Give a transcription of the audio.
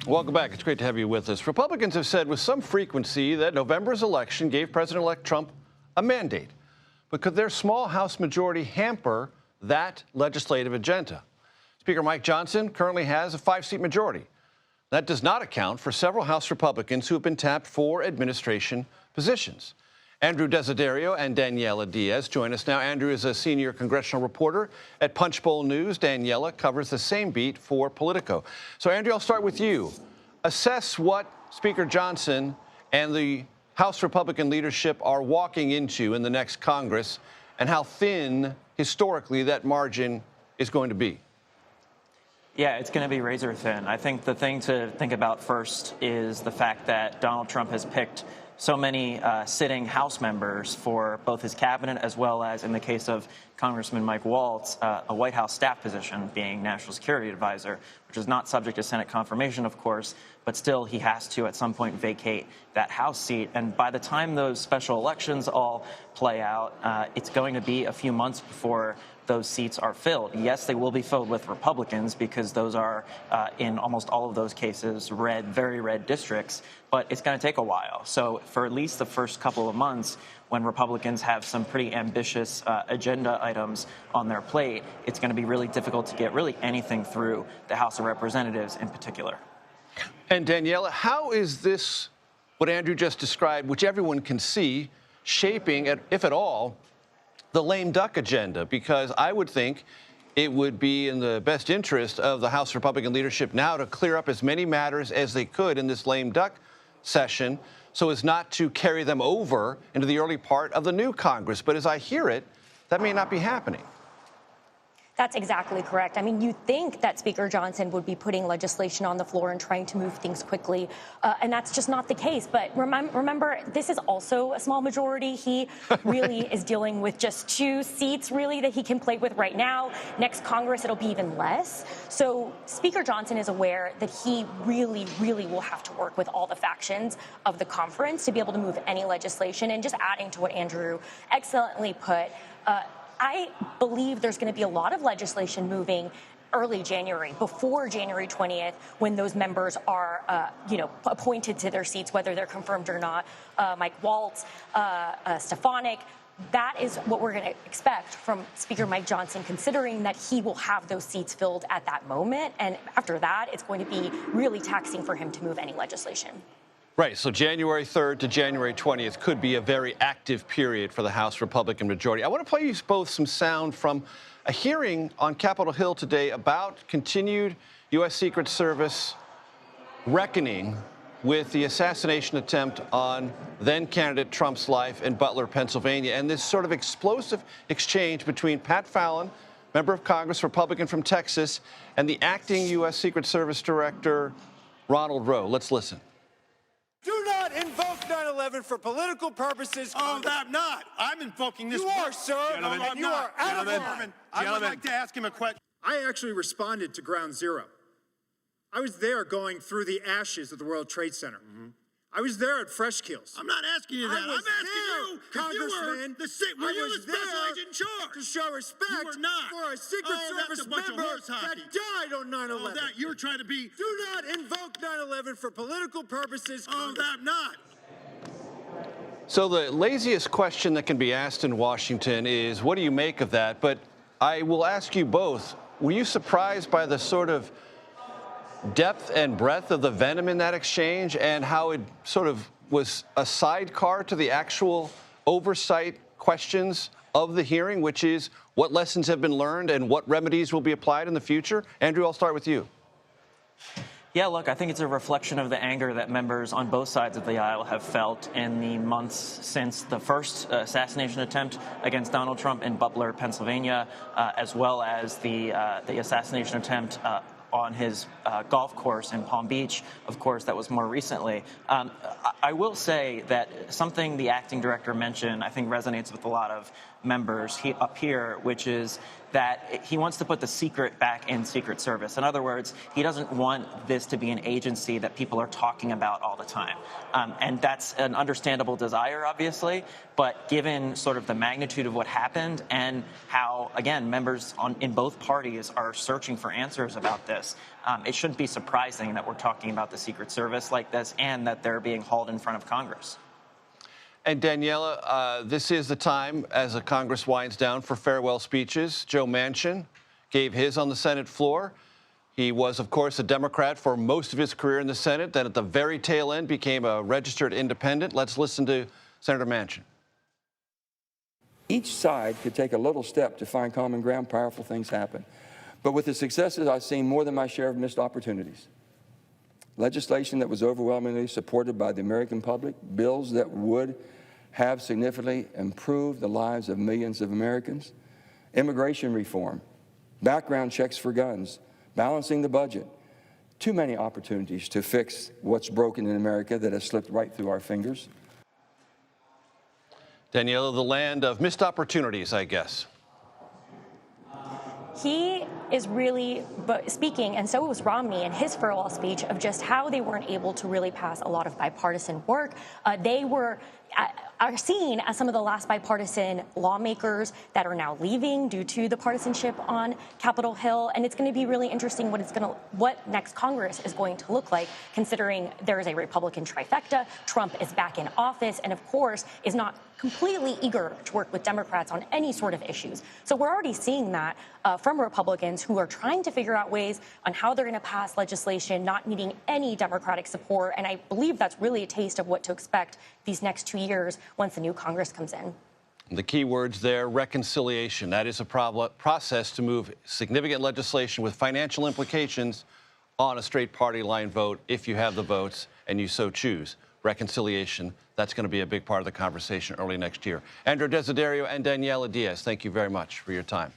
Welcome back. It's great to have you with us. Republicans have said with some frequency that November's election gave President-elect Trump a mandate, but could their small House majority hamper that legislative agenda? Speaker Mike Johnson currently has a 5-seat majority. That does not account for several House Republicans who have been tapped for administration positions. Andrew Desiderio and Daniella Diaz join us now. Andrew is a senior congressional reporter at Punchbowl News. Daniella covers the same beat for Politico. So, Andrew, I'll start with you. Assess what Speaker Johnson and the House Republican leadership are walking into in the next Congress and how thin, historically, that margin is going to be. Yeah, it's going to be razor thin. I think the thing to think about first is the fact that Donald Trump has picked so many sitting House members for both his cabinet as well as, in the case of Congressman Mike Waltz, a White House staff position, being National Security Advisor, which is not subject to Senate confirmation, of course, but still he has to at some point vacate that House seat. And by the time those special elections all play out, it's going to be a few months before those seats are filled. Yes, they will be filled with Republicans because those are, in almost all of those cases, red, very red districts, but it's going to take a while. So for at least the first couple of months, when Republicans have some pretty ambitious agenda items on their plate, it's going to be really difficult to get really anything through the House of Representatives in particular. And Daniella, how is this, what Andrew just described, which everyone can see, shaping, if at all, the lame duck agenda? Because I would think it would be in the best interest of the House Republican leadership now to clear up as many matters as they could in this lame duck session so as not to carry them over into the early part of the new Congress. But as I hear it, that may not be happening. That's exactly correct. I mean, you'd think that Speaker Johnson would be putting legislation on the floor and trying to move things quickly, and that's just not the case. But remember, this is also a small majority. He really is dealing with just 2 seats, really, that he can play with right now. Next Congress, it'll be even less. So Speaker Johnson is aware that he really, really will have to work with all the factions of the conference to be able to move any legislation. And just adding to what Andrew excellently put, I believe there's going to be a lot of legislation moving early January, before January 20th, when those members are, appointed to their seats, whether they're confirmed or not. Mike Waltz, Stefanik. That is what we're going to expect from Speaker Mike Johnson, considering that he will have those seats filled at that moment. And after that, it's going to be really taxing for him to move any legislation. Right, so January 3rd to January 20th could be a very active period for the House Republican majority. I want to play you both some sound from a hearing on Capitol Hill today about continued U.S. Secret Service reckoning with the assassination attempt on then-candidate Trump's life in Butler, Pennsylvania, and this sort of explosive exchange between Pat Fallon, member of Congress, Republican from Texas, and the acting U.S. Secret Service Director, Ronald Rowe. Let's listen. Do not invoke 9/11 for political purposes. Oh, I'm not. I'm invoking this. You are, sir. Gentlemen, And you are out of line. I would like to ask him a question. I actually responded to Ground Zero. I was there going through the ashes of the World Trade Center. I was there at Fresh Kills. I'm not asking you that. I'm asking you, Congressman. were you the special agent in charge? To show respect You were not. for a Secret Service member that died on 9/11. That you're trying to be. Do not invoke 9/11 for political purposes. I'm not. So the laziest question that can be asked in Washington is, what do you make of that? But I will ask you both, were you surprised by the sort of depth and breadth of the venom in that exchange and how it sort of was a sidecar to the actual oversight questions of the hearing, which is what lessons have been learned and what remedies will be applied in the future? Andrew, I'll start with you. Yeah, look, I think it's a reflection of the anger that members on both sides of the aisle have felt in the months since the first assassination attempt against Donald Trump in Butler, Pennsylvania, as well as the assassination attempt on his golf course in Palm Beach, of course, that was more recently. I will say that something the acting director mentioned, I think, resonates with a lot of members up here, which is that he wants to put the secret back in Secret Service. In other words, he doesn't want this to be an agency that people are talking about all the time. And that's an understandable desire, obviously, but given sort of the magnitude of what happened and how, again, members in both parties are searching for answers about this, it shouldn't be surprising that we're talking about the Secret Service like this and that they're being hauled in front of Congress. And Daniella, this is the time as the Congress winds down for farewell speeches. Joe Manchin gave his on the Senate floor. He was, of course, a Democrat for most of his career in the Senate, then at the very tail end became a registered independent. Let's listen to Senator Manchin. Each side could take a little step to find common ground, powerful things happen. But with the successes, I've seen more than my share of missed opportunities. Legislation that was overwhelmingly supported by the American public, bills that would have significantly improved the lives of millions of Americans, immigration reform, background checks for guns, balancing the budget. Too many opportunities to fix what's broken in America that has slipped right through our fingers. Daniella, the land of missed opportunities, I guess. He is really speaking, and so was Romney in his farewell speech, of just how they weren't able to really pass a lot of bipartisan work. They are seen as some of the last bipartisan lawmakers that are now leaving due to the partisanship on Capitol Hill. And it's going to be really interesting what next Congress is going to look like, considering there is a Republican trifecta. Trump is back in office and, of course, is not completely eager to work with Democrats on any sort of issues. So we're already seeing that from Republicans who are trying to figure out ways on how they're going to pass legislation, not needing any Democratic support. And I believe that's really a taste of what to expect these next 2 years once the new Congress comes in. The key words there, reconciliation. That is a process to move significant legislation with financial implications on a straight party line vote if you have the votes and you so choose. Reconciliation, that's going to be a big part of the conversation early next year. Andrew Desiderio and Daniella Diaz, thank you very much for your time.